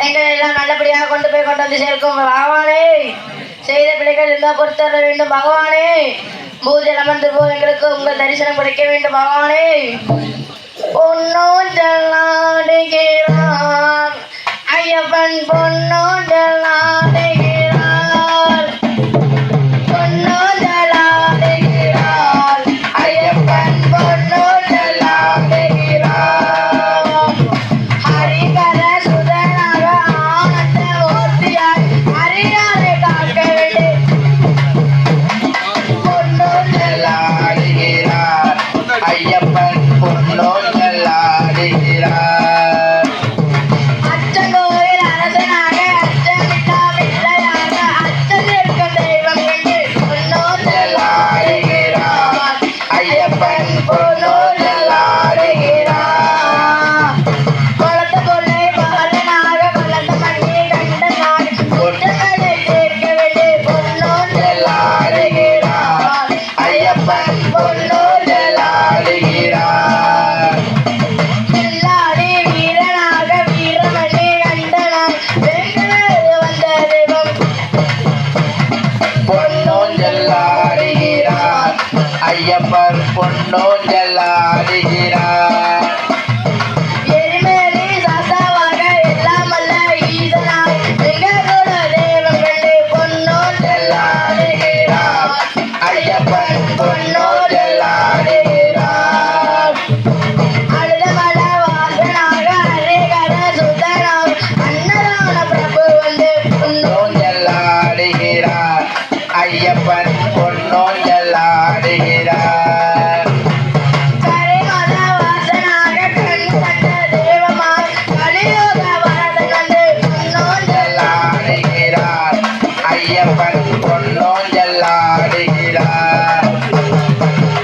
எங்களை எல்லாம் நல்லபடியாக கொண்டு போய் கொண்டு வந்து சேர்க்கும் பகவானே. செய்த பிள்ளைகள் இருந்தால் பொறுத்தர வேண்டும் பகவானே. பூஜையில் அமர்ந்து போல் எங்களுக்கு உங்கள் தரிசனம் கிடைக்க வேண்டும் பகவானே. பொன்னோஞ்சல் ஆடுகிறார் ஐயப்பன், பொன்னோஞ்சல் ஆடுகிறார், பொன்னோஞ்சல் ஆடுகிறார் ஐயப்பன், பொன்னோஞ்சல் ஆடுகிறார். ஹரிகர சுதனாக ஆனந்த மூர்த்தியாய் ஹரியாரை காக்க வேண்டும். பொன்னோஞ்சல் ஆடுகிறார் ஐயப்பன், பொன்னோஞ்சல் ஆடுகிறார். அச்சங்கோயில் அரசனாக அச்சமில்லா பிள்ளையாக அச்சம் இருக்கும் தெய்வம் என்று பொன்னோஞ்சல் ஆடுகிறார் ஐயப்பன், பொன்னோஞ்சல் ஆடுகிறார். கொளத்து கொள்ளை பாலனாக கொளத்து மண்ணி கண்டனாக குற்றங்களை தீர்க்க வேண்டும். பொன்னோஞ்சல் ஆடுகிறார் ஐயப்பன், பொன்னோஞ்சல் ஆடுகிறார். செல்லாடி வீரனாக வீரமணி கண்டனாக வேண்டுவது வந்த தெய்வம். பொன்னோஞ்சல் ஆடுகிறார் ஐயப்பன், பொன்னோஞ்சல் ஆடுகிறார். எரிமேலி சாஸ்தாவாக எல்லாம் அல்ல ஈசனாய் எங்களோட தெய்வம் கண்டு பொன்னோஞ்சல் ஆடுகிறார் ஐயப்பன், பொன்னோஞ்சல் ஆடுகிறார். அழுதமல வாசனாக ஹரிகர சுதனாக அன்னதான பிரபு வந்து பொன்னோஞ்சல் ஆடுகிறார் ஐயப்பன், பொன்னோஞ்சல் ஆடுகிறார். கரிமல வாசனாக கண் கண்ட தெய்வமாய் கலியுக வரதன் வந்து பொன்னோஞ்சல் ஆடுகிறார் ஐயப்பன், பொன்னோஞ்சல் ஆடுகிறார்.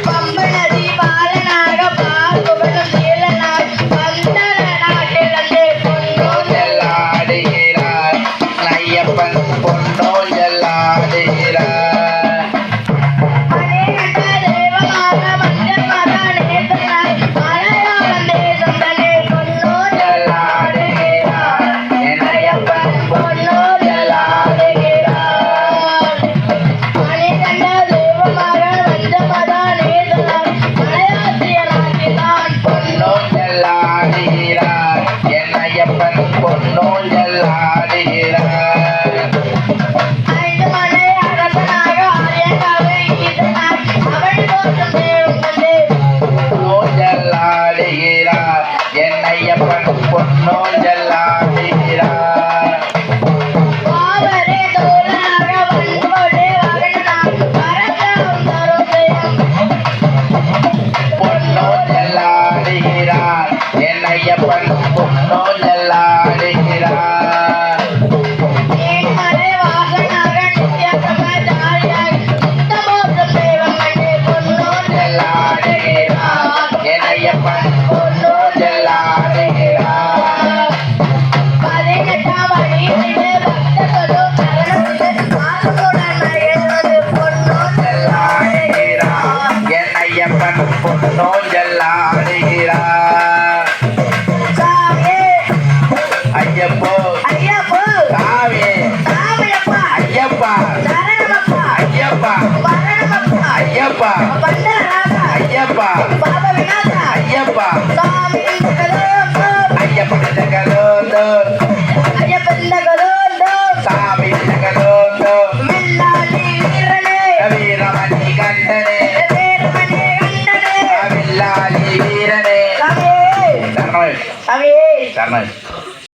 பம்பு நதி பாலனாக பார்க்குபடும் சீலனாய் பந்தர நாட்டில் வந்து பொன்னோஞ்சல் பொன்னோஞ்சல் ஆடுகிறார் ஐயப்பன், பொன்னோஞ்சல் ஆடுகிறார். மணிகண்ட தெய்வமாக மஞ்சமக நேசனாய் மலையாளம் தேசம் தன்னை பொன்னோஞ்சல் ஆடுகிறார் ஐயப்பன், பொன்னோஞ்சல் ஆடுகிறார். மணிகண்ட தெய்வமாக மஞ்சமக நேசனாய் மலையாசிய நாட்டில்தான் பொன்னோஞ்சல் ஆடுகிறார் ஐயப்பன், பொன்னோஞ்சல் ஆடுகிறார். ஐந்து மலை அரசனாக ஆரியங்காவை ஈசனாய் அவள் போற்றும் தெய்வம் வந்து பொன்னோஞ்சல் ஆடுகிறார் ஐயப்பன், பொன்னோஞ்சல் ஆடுகிறார். பாவரே தோழனாக வன்போடு வகனாய் வரக்கம் தரும் தெய்வம். பொன்னோஞ்சல் ஆடுகிறார் ஐயப்பன், பொன்னோஞ்சல் ஆடுகிறார். நீர்மலை வாசனாக நித்ய பிரம்மச்சாரியாய் நித்தம் போற்றும் தெய்வம் வந்து பொன்னோஞ்சல் ஆடுகிறார் ஐயப்பன், பொன்னோஞ்சல் ஆடுகிறார். 18ஆம் வழியிலே பக்தர்களும் சரணமிட்டு ஆசையுடன் மகிழ்வது பொன்னோஞ்சல் ஆடுகிறார். ஐயப்பன், பொன்னோஞ்சல் ஆடுகிறார். சாமியே ஐயப்போ ஐயப்போ சாமி, சாமியப்பா ஐயப்பா, சரணமப்பா ஐயப்பா, வரணமப்பா ஐயப்பா, பண்டராகா ஐயப்பா, பாப விநாதா ஐயப்பா, சாமி கலோந்தோ ஐயப்பன் ஜகலோந்தோ, ஐயப்பன் கலோந்தோ சாமி ஜகலோந்தோ, மில்லாலி வீரனே வீரமணி கண்டனே, வீரமணி கண்டனே வில்லாலி வீரனே. சாமியே சரணம் சாமியே சரணம்.